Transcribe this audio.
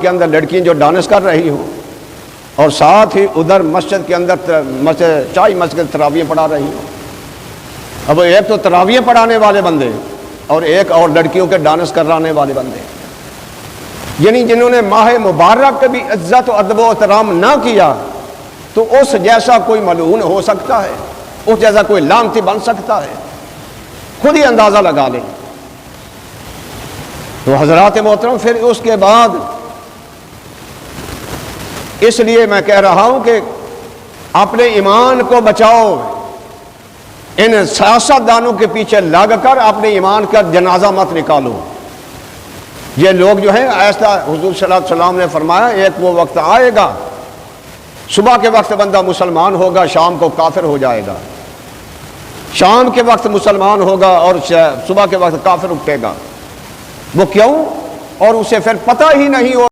کے اندر لڑکیاں جو ڈانس کر رہی ہوں اور ساتھ ہی ادھر مسجد کے اندر چائے مسجد تراویح پڑھا رہی ہوں. اب ایک تو تراویح پڑھانے والے بندے اور ایک اور لڑکیوں کے ڈانس کرانے والے بندے، یعنی جنہوں نے ماہ مبارک کے بھی عزت و ادب و احترام نہ کیا، تو اس جیسا کوئی ملعون ہو سکتا ہے، اس جیسا کوئی لعنتی بن سکتا ہے؟ خود ہی اندازہ لگا لیں. تو حضرات محترم، پھر اس کے بعد اس لیے میں کہہ رہا ہوں کہ اپنے ایمان کو بچاؤ. ان سیاست دانوں کے پیچھے لگ کر اپنے ایمان کا جنازہ مت نکالو. یہ لوگ جو ہیں، ایسا حضور صلی اللہ علیہ وسلم نے فرمایا ایک وہ وقت آئے گا، صبح کے وقت بندہ مسلمان ہوگا، شام کو کافر ہو جائے گا، شام کے وقت مسلمان ہوگا اور صبح کے وقت کافر اٹھے گا. وہ کیوں؟ اور اسے پھر پتہ ہی نہیں ہو